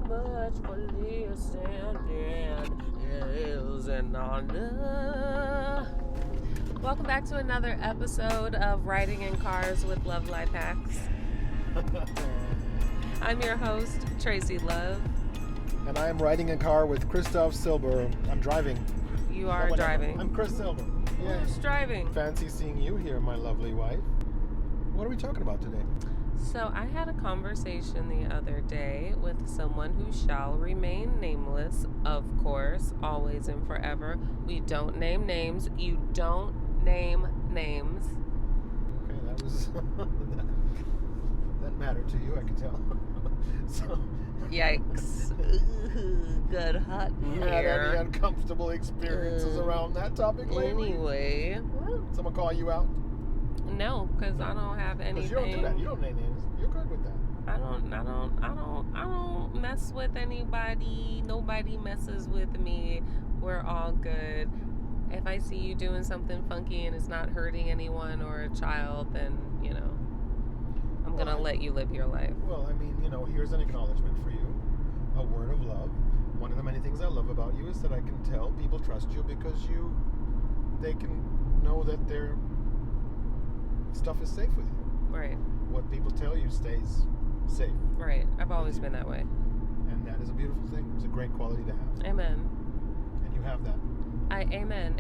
much for listening. It is an honor. Welcome back to another episode of Riding in Cars with Love Life Hacks. I'm your host, Tracey Love. And I am riding a car with Christoph Silber. I'm driving. You are driving. I'm Chris Silber. Who's driving? Fancy seeing you here, my lovely wife. What are we talking about today? So I had a conversation the other day with someone who shall remain nameless, of course, always and forever. We don't name names. You don't name names. Okay, that was that mattered to you, I can tell. So yikes. Good hot you had any uncomfortable experiences around that topic lately? Anyway. Someone call you out? No, because I don't have anything. Because you don't do that. You don't name names. You're good with that. I don't mess with anybody. Nobody messes with me. We're all good. If I see you doing something funky and it's not hurting anyone or a child, then, I'm going to let you live your life. Well, I mean, here's an acknowledgement for you. A word of love. One of the many things I love about you is that I can tell people trust you because they can know that their stuff is safe with you. Right. What people tell you stays safe. Right. I've always been that way. And that is a beautiful thing. It's a great quality to have. Amen. And you have that. Amen.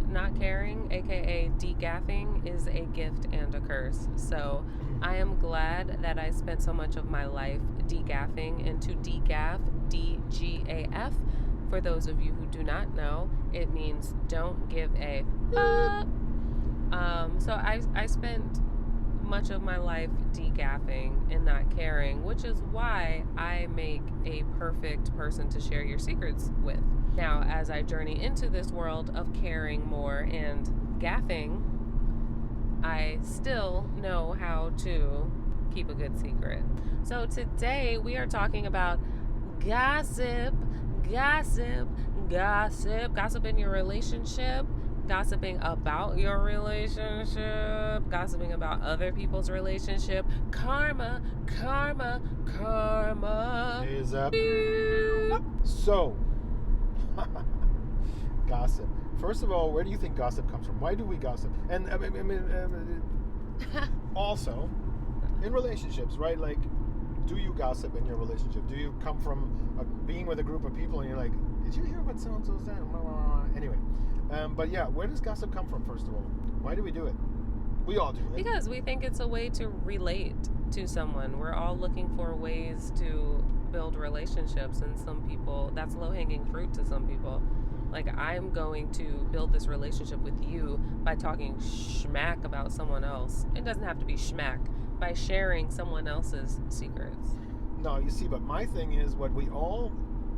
Not caring, aka degaffing, is a gift and a curse. So I am glad that I spent so much of my life degaffing. And to degaff, D-G-A-F, for those of you who do not know, it means don't give a fuck. So I spent much of my life degaffing and not caring, which is why I make a perfect person to share your secrets with. Now, as I journey into this world of caring more and gaffing, I still know how to keep a good secret. So today we are talking about gossip in your relationship, gossiping about your relationship, gossiping about other people's relationship, karma is up. So, gossip. First of all, where do you think gossip comes from? Why do we gossip? And also, in relationships, right? Like, do you gossip in your relationship? Do you come from being with a group of people and you're like, did you hear what so-and-so said? Anyway. But yeah, where does gossip come from, first of all? Why do we do it? We all do it. Because we think it's a way to relate to someone. We're all looking for ways to build relationships, and some people, that's low-hanging fruit to some people. Like, I'm going to build this relationship with you by talking schmack about someone else. It doesn't have to be schmack. By sharing someone else's secrets. No, you see, but my thing is what we all,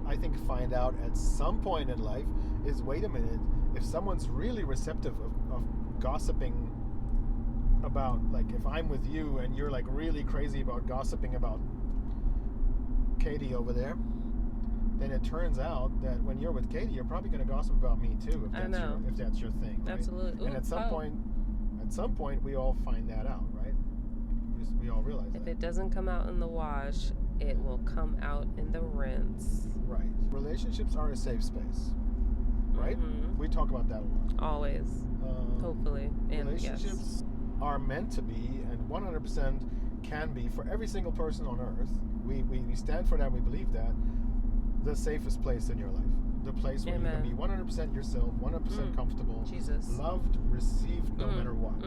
I think, find out at some point in life is, wait a minute, if someone's really receptive of gossiping about, like, if I'm with you and you're, like, really crazy about gossiping about Katie over there, then it turns out that when you're with Katie, you're probably going to gossip about me too, if that's your thing. Right? Absolutely. And at some point, we all find that out, right? We all realize that. If it doesn't come out in the wash, it will come out in the rinse. Right. Relationships are a safe space, right? Mm-hmm. We talk about that a lot. Always. Hopefully. And relationships are meant to be, and 100% can be, for every single person on earth. We stand for that. We believe that. The safest place in your life. The place where Amen. You can be 100% yourself, 100% comfortable. Jesus. Loved, received, no matter what.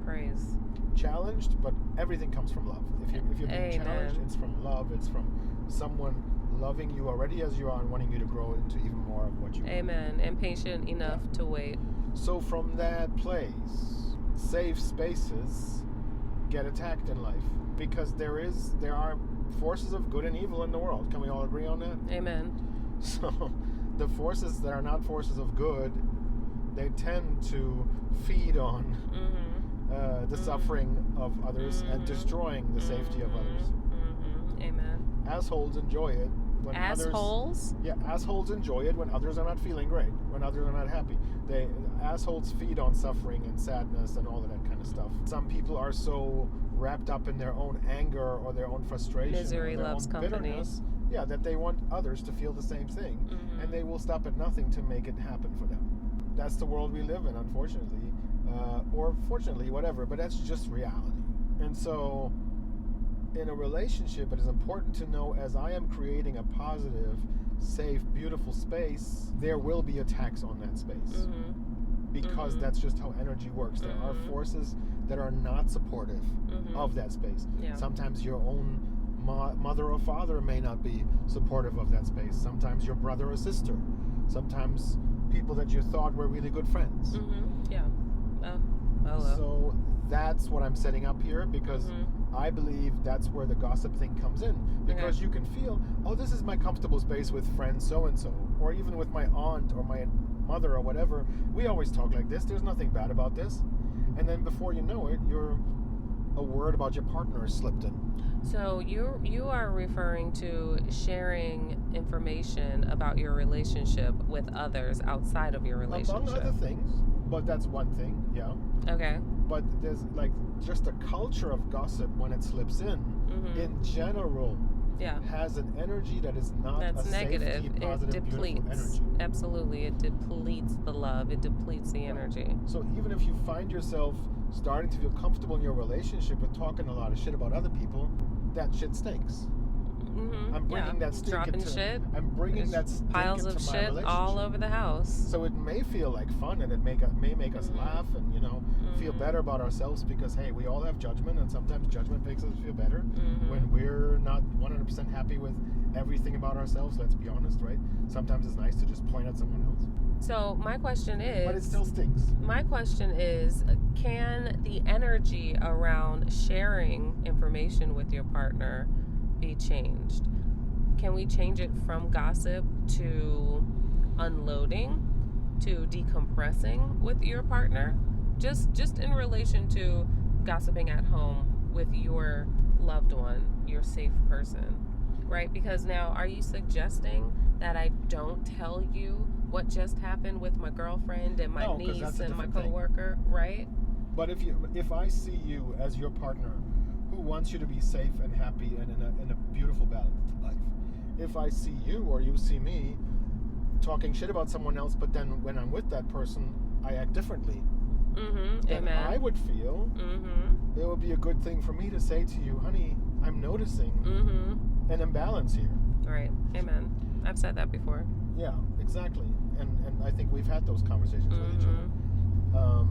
Praise. Challenged, but everything comes from love. If you're being challenged, it's from love. It's from someone loving you already as you are and wanting you to grow into even more of what you are. Amen. And patient enough to wait. So from that place, safe spaces get attacked in life because there are forces of good and evil in the world. Can we all agree on that? Amen. So the forces that are not forces of good, they tend to feed on the suffering of others and destroying the safety of others. Amen. Assholes enjoy it when assholes? Assholes enjoy it when others are not feeling great, when others are not happy. Assholes feed on suffering and sadness and all of that kind of stuff. Some people are so wrapped up in their own anger or their own frustration, misery or their loves own company. bitterness, Yeah, that they want others to feel the same thing, and they will stop at nothing to make it happen for them. That's the world we live in, unfortunately, or fortunately, whatever. But that's just reality. And so, in a relationship, it is important to know, as I am creating a positive, safe, beautiful space, there will be attacks on that space. Because that's just how energy works. There are forces that are not supportive of that space. Yeah. Sometimes your own mother or father may not be supportive of that space. Sometimes your brother or sister. Sometimes people that you thought were really good friends. Yeah. Hello. So that's what I'm setting up here, because I believe that's where the gossip thing comes in. Because you can feel, oh, this is my comfortable space with friend so-and-so, or even with my aunt or my mother or whatever. We always talk like this. There's nothing bad about this. And then before you know it, a word about your partner is slipped in. So you are referring to sharing information about your relationship with others outside of your relationship. Among other things, but that's one thing, yeah. Okay. But there's like just a culture of gossip when it slips in general, has an energy that is not that's a negative. Safety, positive, it depletes. Energy. Absolutely, it depletes the love. It depletes the energy. So even if you find yourself starting to feel comfortable in your relationship with talking a lot of shit about other people, that shit stinks. I'm bringing that stink dropping into shit. I'm bringing that stink piles into of my shit relationship. all over the house. So it may feel like fun, and it may make us laugh, and feel better about ourselves, because hey, we all have judgment, and sometimes judgment makes us feel better when we're not 100% happy with everything about ourselves. Let's be honest, right? Sometimes it's nice to just point at someone else. So my question is, but it still stinks. My question is, can the energy around sharing information with your partner be changed? Can we change it from gossip to unloading, to decompressing with your partner? Just in relation to gossiping at home with your loved one, your safe person, right? Because now, are you suggesting that I don't tell you what just happened with my girlfriend and my niece and my coworker, right? But if I see you as your partner who wants you to be safe and happy and in a beautiful, balanced life, if I see you or you see me talking shit about someone else, but then when I'm with that person, I act differently, then Amen. I would feel it would be a good thing for me to say to you, honey, I'm noticing an imbalance here. Right. Amen. I've said that before. Yeah, exactly. And I think we've had those conversations with each other.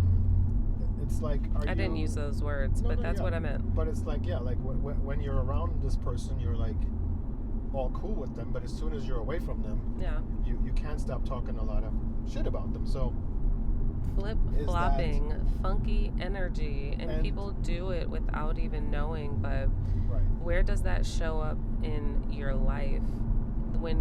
It's like, I didn't use those words, but that's what I meant. But it's like, when you're around this person, you're like all cool with them, but as soon as you're away from them, you can't stop talking a lot of shit about them. So flip-flopping, funky energy, and people do it without even knowing, but where does that show up in your life when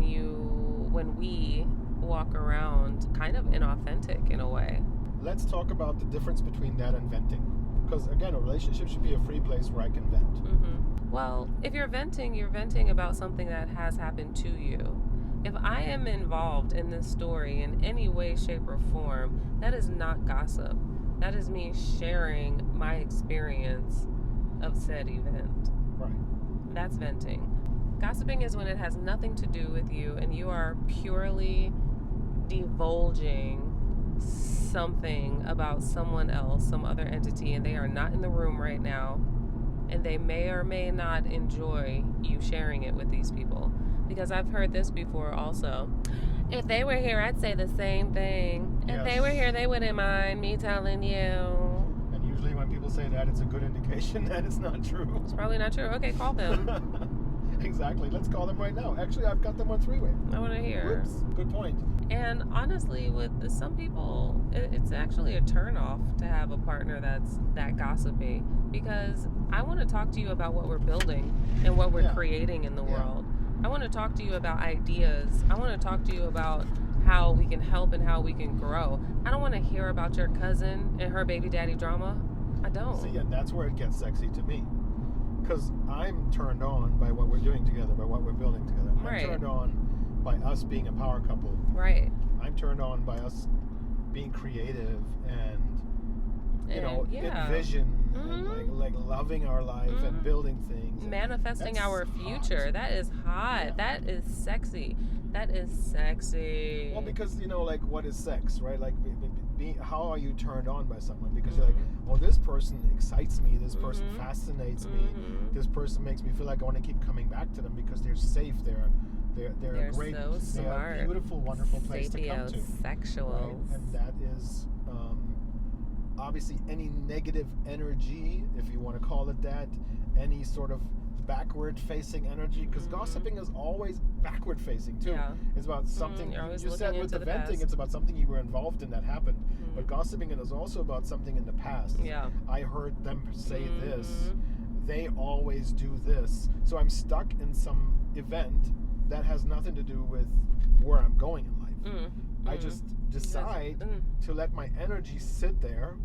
we walk around kind of inauthentic in a way? Let's talk about the difference between that and venting. Because again, a relationship should be a free place where I can vent. Well, if you're venting about something that has happened to you. If I am involved in this story in any way, shape, or form, that is not gossip. That is me sharing my experience of said event. Right. That's venting. Gossiping is when it has nothing to do with you and you are purely divulging something about someone else, some other entity, and they are not in the room right now, and they may or may not enjoy you sharing it with these people. Because I've heard this before also. If they were here, I'd say the same thing. If they were here, they wouldn't mind me telling you. And usually when people say that, it's a good indication that it's not true. It's probably not true. Okay, call them. Exactly. Let's call them right now. Actually, I've got them on three-way. I want to hear. Oops. Good point. And honestly, with some people, it's actually a turnoff to have a partner that's that gossipy. Because I want to talk to you about what we're building and what we're creating in the world. I want to talk to you about ideas. I want to talk to you about how we can help and how we can grow. I don't want to hear about your cousin and her baby daddy drama. I don't. See, and that's where it gets sexy to me. Because I'm turned on by what we're doing together, by what we're building together. I'm turned on by us being a power couple. Right. I'm turned on by us being creative and envision and like loving our life and building things. Manifesting our future. Hot. That is hot. Yeah. That is sexy. That is sexy. Well, because, like, what is sex, right? Like, how are you turned on by someone? Because you're like, well, this person excites me. This person fascinates me. This person makes me feel like I want to keep coming back to them because they're safe. They're great. So smart. They're a beautiful, wonderful place to come to. Sapiosexuals. Right? And that is obviously any negative energy, if you want to call it that, any sort of backward-facing energy, because gossiping is always backward-facing too. Yeah. It's about something you said with the venting. It's about something you were involved in that happened. But gossiping is also about something in the past. Yeah. I heard them say this. They always do this. So I'm stuck in some event that has nothing to do with where I'm going in life. I just decide to let my energy sit there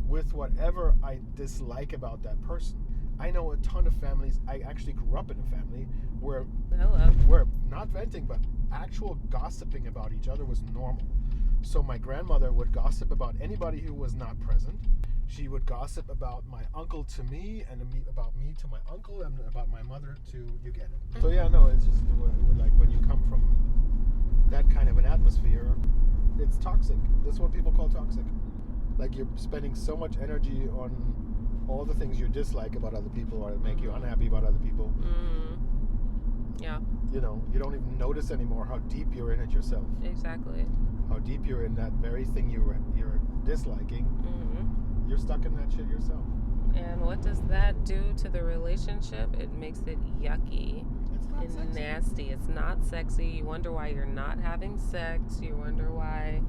with whatever I dislike about that person. I know a ton of families. I actually grew up in a family where not venting, but actual gossiping about each other was normal. So my grandmother would gossip about anybody who was not present. She would gossip about my uncle to me, and about me to my uncle, and about my mother to you get it. So yeah, no, it's just like when you come from that kind of an atmosphere, it's toxic. That's what people call toxic. Like, you're spending so much energy on all the things you dislike about other people or make you unhappy about other people. Yeah. You don't even notice anymore how deep you're in it yourself. Exactly. How deep you're in that very thing you're disliking. You're stuck in that shit yourself. And what does that do to the relationship? It makes it yucky. It's not sexy. Nasty. It's not sexy. You wonder why you're not having sex. You wonder why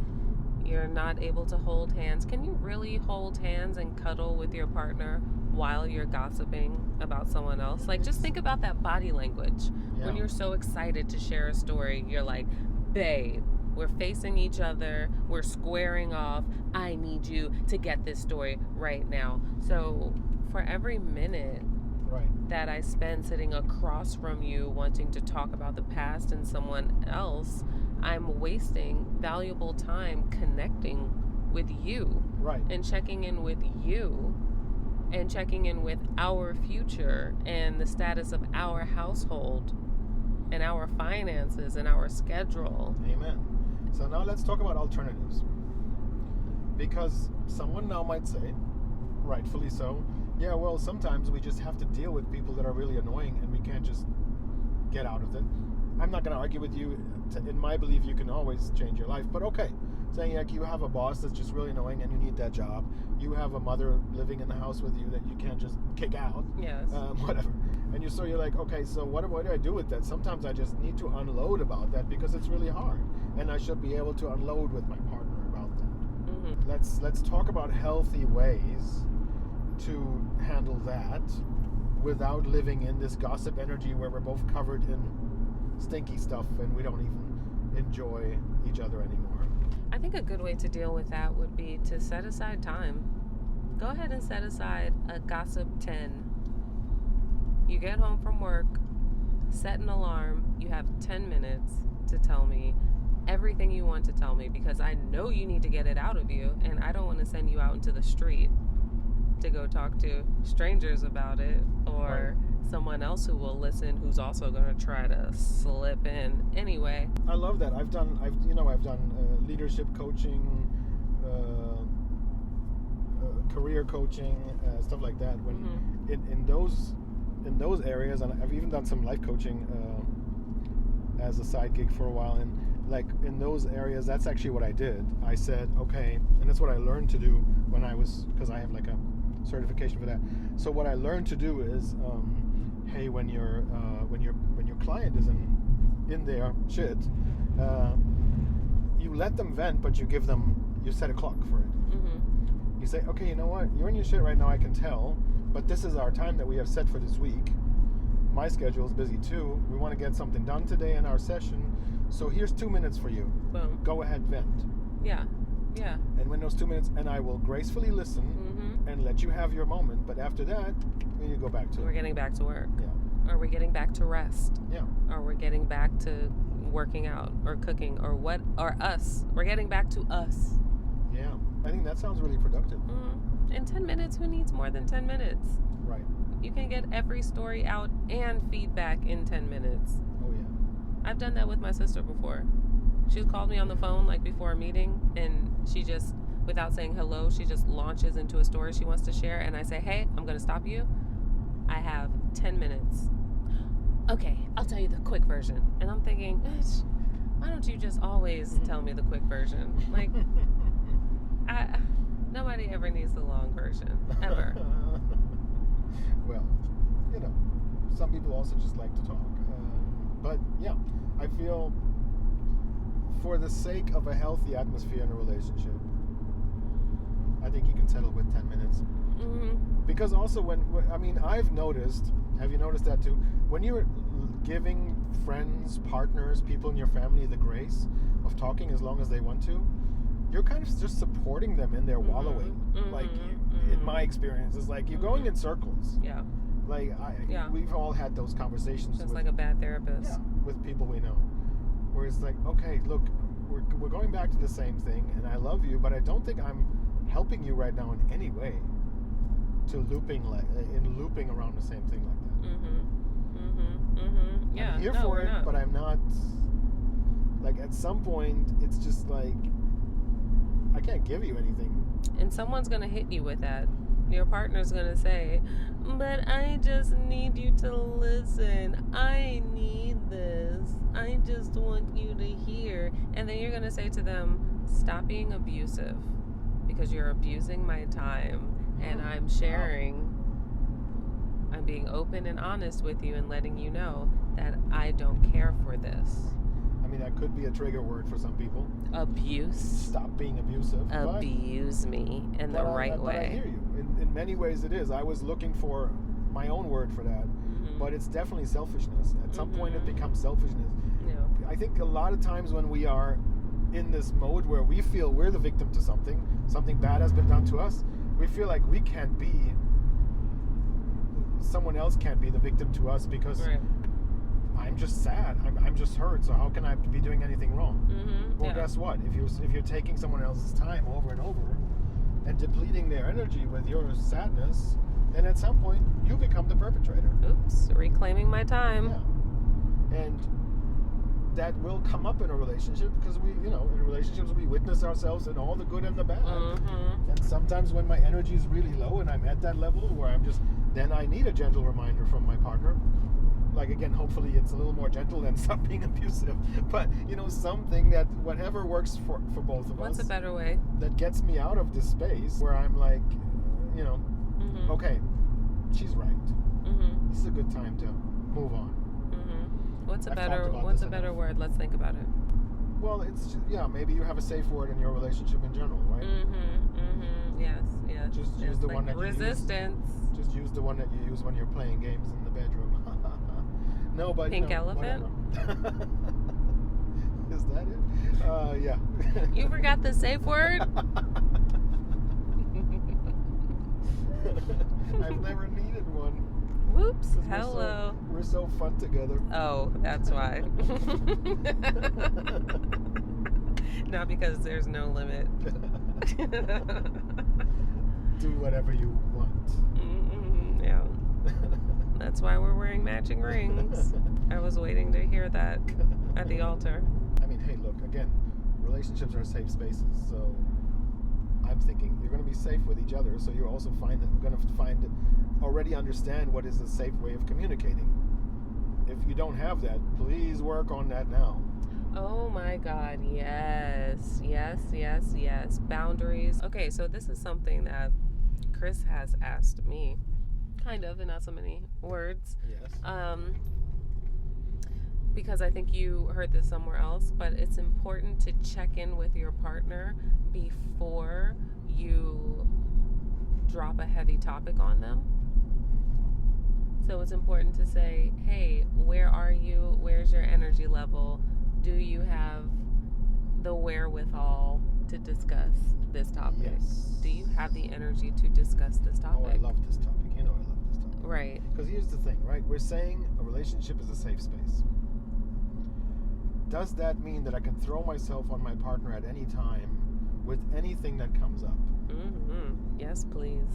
you're not able to hold hands. Can you really hold hands and cuddle with your partner while you're gossiping about someone else? Like, just think about that body language. Yeah. When you're so excited to share a story, you're like, babe, we're facing each other, we're squaring off, I need you to get this story right now. So for every minute that I spend sitting across from you wanting to talk about the past and someone else, I'm wasting valuable time connecting with you. Right. And checking in with you and checking in with our future and the status of our household and our finances and our schedule. Amen. So now let's talk about alternatives. Because someone now might say, rightfully so, yeah, well, sometimes we just have to deal with people that are really annoying and we can't just get out of it. I'm not going to argue with you. In my belief, you can always change your life. But okay, saying like you have a boss that's just really annoying and you need that job. You have a mother living in the house with you that you can't just kick out. Yes. Whatever. And you're like, okay, so what do I do with that? Sometimes I just need to unload about that because it's really hard. And I should be able to unload with my partner about that. Let's talk about healthy ways to handle that without living in this gossip energy where we're both covered in stinky stuff and we don't even enjoy each other anymore. I think a good way to deal with that would be to set aside time. Go ahead and set aside a gossip 10. You get home from work, set an alarm, you have 10 minutes to tell me everything you want to tell me because I know you need to get it out of you and I don't want to send you out into the street to go talk to strangers about it or someone else who will listen who's also going to try to slip in anyway. I love that. I've done leadership coaching, career coaching, stuff like that. When in those areas, and I've even done some life coaching as a side gig for a while, and like in those areas, that's actually what I did. I said, okay, and that's what I learned to do when I was, because I have like a certification for that. So what I learned to do is, hey, when your client is in their shit, you let them vent, but you set a clock for it. You say, okay, you know what? You're in your shit right now. I can tell, but this is our time that we have set for this week. My schedule is busy too. We want to get something done today in our session. So here's 2 minutes for you. Boom. Go ahead, vent. Yeah. And when those 2 minutes, and I will gracefully listen and let you have your moment. But after that, we need to go back to it. We're getting back to work. Yeah. Or we're getting back to rest. Yeah. Or we're getting back to working out or cooking or what, or us. We're getting back to us. Yeah. I think that sounds really productive. In 10 minutes, who needs more than 10 minutes? Right. You can get every story out and feedback in 10 minutes. Oh, yeah. I've done that with my sister before. She called me on the phone like before a meeting, and she just, without saying hello, she just launches into a story she wants to share, and I say, hey, I'm going to stop you. I have 10 minutes. Okay, I'll tell you the quick version. And I'm thinking, why don't you just always tell me the quick version? Like, nobody ever needs the long version, ever. Well, some people also just like to talk. But yeah, I feel for the sake of a healthy atmosphere in a relationship, I think you can settle with 10 minutes. Mm-hmm. Because also I've noticed, have you noticed that too? When you're giving friends, partners, people in your family the grace of talking as long as they want to, you're kind of just supporting them in their wallowing. Like, in my experience, it's like you're going in circles. Yeah. Like, we've all had those conversations. Just like a bad therapist. Yeah, with people we know. Where it's like, okay, look, we're going back to the same thing, and I love you, but I don't think I'm helping you right now in any way to looping around the same thing like that. Yeah. I'm here for it, but I'm not. Like, at some point, it's just like, I can't give you anything. And someone's going to hit you with that. Your partner's going to say, but I just need you to listen. I need this. I just want you to hear. And then you're going to say to them, stop being abusive because you're abusing my time. And I'm sharing, I'm being open and honest with you and letting you know that I don't care for this. I mean, that could be a trigger word for some people. Abuse. Stop being abusive. Abuse me in the right way. But I hear you. In many ways it is. I was looking for my own word for that. But it's definitely selfishness. At some point it becomes selfishness. Yeah. I think a lot of times when we are in this mode where we feel we're the victim to something bad has been done to us, we feel like we can't be, someone else can't be the victim to us because I'm just sad. I'm just hurt. So how can I be doing anything wrong? Well, guess what? If you're taking someone else's time over and over and depleting their energy with your sadness, then at some point you become the perpetrator. Oops, reclaiming my time. Yeah. And that will come up in a relationship because in relationships we witness ourselves in all the good and the bad. And sometimes when my energy is really low and I'm at that level where then I need a gentle reminder from my partner. Like, again, hopefully it's a little more gentle than stop being abusive. But, something that whatever works for both of us. What's a better way? That gets me out of this space where I'm like, okay, she's right. This is a good time to move on. What's a better word? Let's think about it. Well, it's maybe you have a safe word in your relationship in general, right? Yes. Just use the one that resistance. Just use the one that you use when you're playing games in the bedroom. No, but pink elephant. Is that it? Yeah. You forgot the safe word. I've never needed one. Whoops. Hello. We're so fun together. Oh, that's why. Not because there's no limit. Do whatever you want. Yeah. That's why we're wearing matching rings. I was waiting to hear that at the altar. I mean, hey, look, again, relationships are safe spaces, so I'm thinking you're going to be safe with each other, so you're also already understand what is a safe way of communicating. If you don't have that, please work on that now. Oh my God, yes. Boundaries. Okay, so this is something that Chris has asked me, kind of, in not so many words. Yes. Because I think you heard this somewhere else, but it's important to check in with your partner before you drop a heavy topic on them. So it's important to say, hey, where are you? Where's your energy level? Do you have the wherewithal to discuss this topic? Yes. Do you have the energy to discuss this topic? Oh, I love this topic. I love this topic. Right. Because here's the thing, right? We're saying a relationship is a safe space. Does that mean that I can throw myself on my partner at any time with anything that comes up? Yes, please.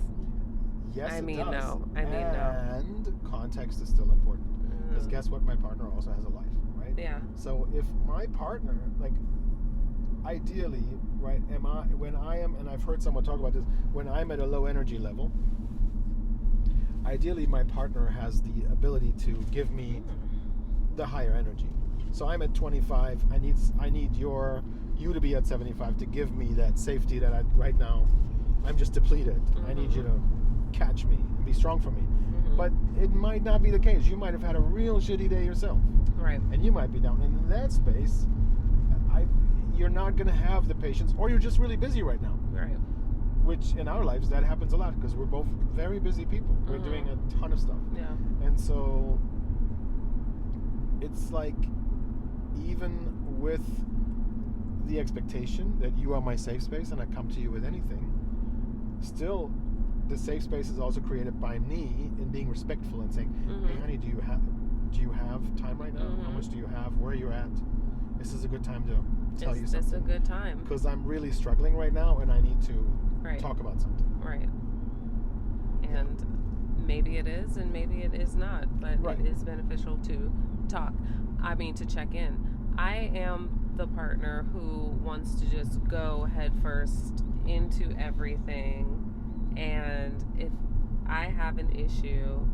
Yes, I mean, it does. no. I mean, no. And context is still important. Because guess what? My partner also has a life, right? Yeah. So if my partner, like, ideally, right, and I've heard someone talk about this, when I'm at a low energy level, ideally my partner has the ability to give me the higher energy. So I'm at 25. I need you to be at 75 to give me that safety that right now I'm just depleted. I need you to catch me and be strong for me. But it might not be the case. You might have had a real shitty day yourself. Right. And you might be down. And in that space, you're not going to have the patience, or you're just really busy right now. Right. Which in our lives, that happens a lot because we're both very busy people. We're doing a ton of stuff. Yeah. And so it's like, even with the expectation that you are my safe space and I come to you with anything, still the safe space is also created by me in being respectful and saying, hey honey, do you have time right now? How much do you have? Where are you at? This is a good time to tell you something. It's a good time. Because I'm really struggling right now and I need to talk about something. Right. And maybe it is and maybe it is not, but it is beneficial to talk. I mean, to check in. I am the partner who wants to just go head first into everything, and if I have an issue,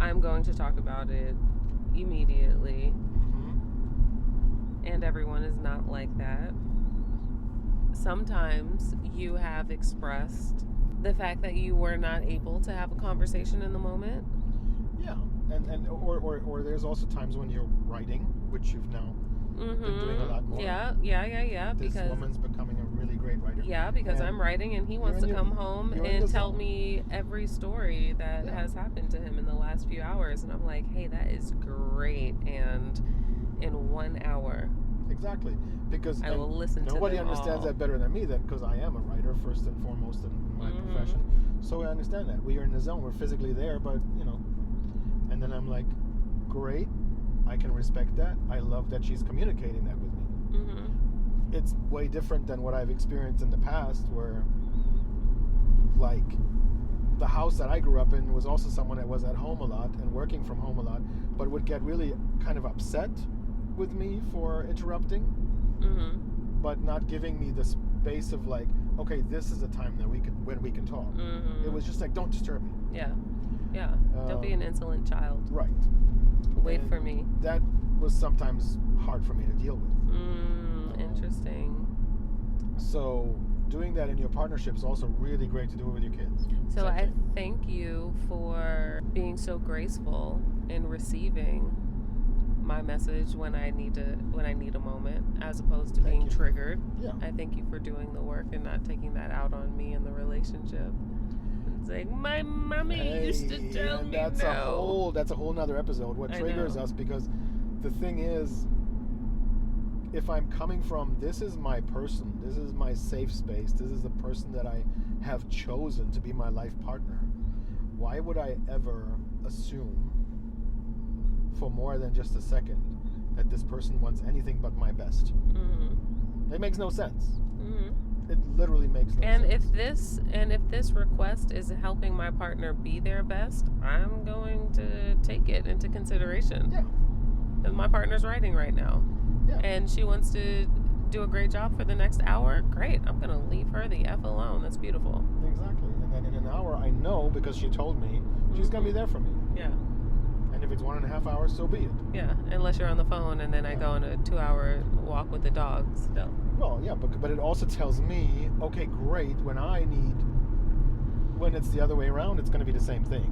I'm going to talk about it immediately. And everyone is not like that. Sometimes you have expressed the fact that you were not able to have a conversation in the moment. Yeah, or there's also times when you're writing, which you've now been doing a lot more. Yeah. This because woman's becoming a really great writer. Yeah, because I'm writing and he wants to come home and tell me every story that has happened to him in the last few hours. And I'm like, hey, that is great. And in 1 hour. Exactly. Because I will listen to them nobody understands that better than me, because I am a writer first and foremost in my profession. So I understand that. We are in the zone. We're physically there, but, and then I'm like, great. I can respect that. I love that she's communicating that with me. It's way different than what I've experienced in the past, where, like, the house that I grew up in was also someone that was at home a lot and working from home a lot, but would get really kind of upset with me for interrupting, but not giving me the space of like, okay, this is a time that when we can talk. It was just like, don't disturb me. Yeah. Don't be an insolent child. Right. Wait for me. That was sometimes hard for me to deal with. Interesting. So doing that in your partnership is also really great to do it with your kids. So I thank you for being so graceful in receiving my message when I need a moment, as opposed to being triggered. Yeah. I thank you for doing the work and not taking that out on me in the relationship. It's like, my mommy used to tell me that's no. That's a whole nother episode. What triggers us, because the thing is, if I'm coming from, this is my person, this is my safe space, this is the person that I have chosen to be my life partner, why would I ever assume for more than just a second that this person wants anything but my best? It makes no sense. It literally makes no sense. If this request is helping my partner be their best, I'm going to take it into consideration. Yeah. Because my partner's writing right now. Yeah. And she wants to do a great job for the next hour. Great. I'm going to leave her the F alone. That's beautiful. Exactly. And then in an hour, I know, because she told me, she's going to be there for me. Yeah. And if it's 1.5 hours, so be it. Yeah, unless you're on the phone and then I go on a 2-hour walk with the dogs still. Well, yeah, but it also tells me, okay, great, when it's the other way around, it's going to be the same thing.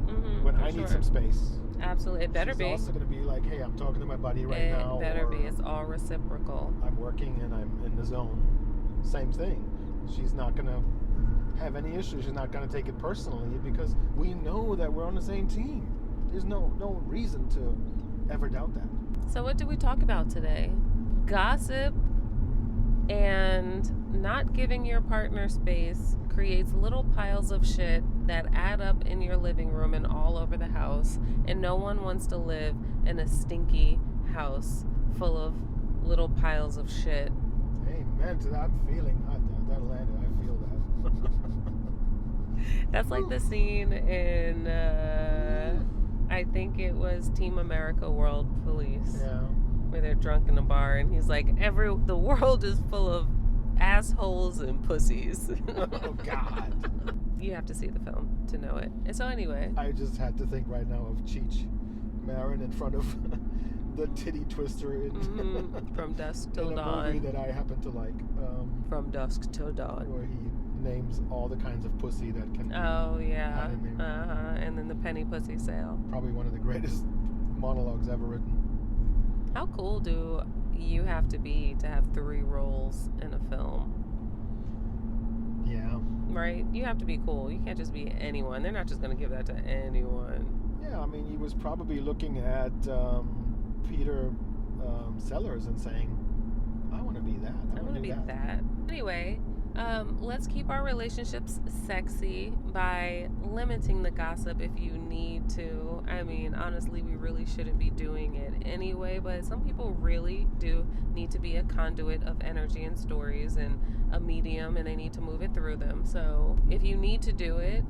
When I need some space. Absolutely, it better be. She's also going to be like, hey, I'm talking to my buddy right now. It better be. It's all reciprocal. I'm working and I'm in the zone. Same thing. She's not going to have any issues. She's not going to take it personally, because we know that we're on the same team. There's no reason to ever doubt that. So what did we talk about today? Gossip and not giving your partner space creates little piles of shit that add up in your living room and all over the house, and no one wants to live in a stinky house full of little piles of shit. Amen to that. I'm feeling that landed. I feel that. That's like the scene in, I think it was Team America World Police, Yeah. where they're drunk in a bar, and he's like, the world is full of assholes and pussies. Oh God. You have to see the film to know it. And so anyway, I just had to think right now of Cheech Marin in front of the titty twister in From Dusk Till in a Dawn. movie that I happen to like. From Dusk Till Dawn. Where he names all the kinds of pussy that can be Oh yeah. had in there. And then the penny pussy sale. Probably one of the greatest monologues ever written. How cool do you have to be to have 3 roles in a film? Yeah. Right? You have to be cool. You can't just be anyone. They're not just going to give that to anyone. Yeah, I mean, he was probably looking at Peter Sellers and saying, I want to be that. I want to be that. Anyway, let's keep our relationships sexy by limiting the gossip if you need to. I mean, honestly, we really shouldn't be doing it anyway, but some people really do need to be a conduit of energy and stories and a medium, and they need to move it through them. So if you need to do it,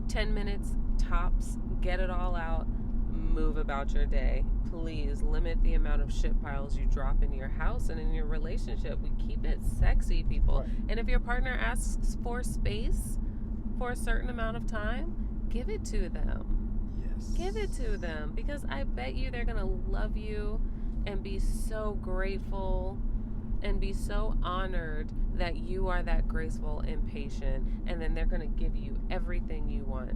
10 minutes tops, get it all out, move about your day. Please limit the amount of shit piles you drop in your house and in your relationship. We keep it sexy, people. Right. And if your partner asks for space for a certain amount of time, give it to them. Yes. Give it to them, because I bet you they're going to love you and be so grateful and be so honored that you are that graceful and patient, and then they're going to give you everything you want.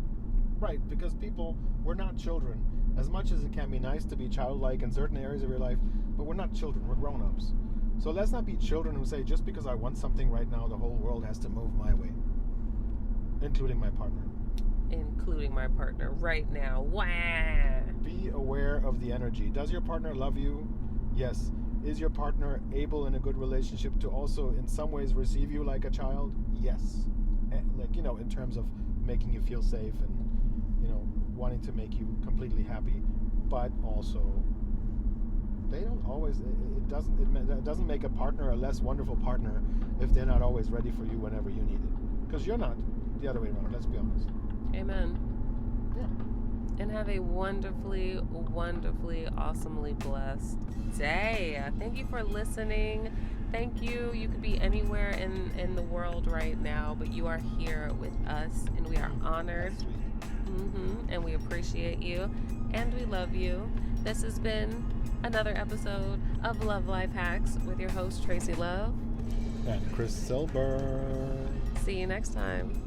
Right, because people, we're not children. As much as it can be nice to be childlike in certain areas of your life, but we're not children, we're grown-ups. So let's not be children who say, just because I want something right now, the whole world has to move my way. Including my partner. Including my partner right now. Wah! Be aware of the energy. Does your partner love you? Yes. Is your partner able in a good relationship to also in some ways receive you like a child? Yes. Like, in terms of making you feel safe and, wanting to make you completely happy. But also, they don't always, it doesn't make a partner a less wonderful partner if they're not always ready for you whenever you need it. Because you're not the other way around, let's be honest. Amen. Yeah. And have a wonderfully, wonderfully, awesomely blessed day. Thank you for listening. Thank you. You could be anywhere in the world right now, but you are here with us, and we are honored. That's sweet. And we appreciate you, and we love you. This has been another episode of Love Life Hacks with your host, Tracey Love. And Chris Silber. See you next time.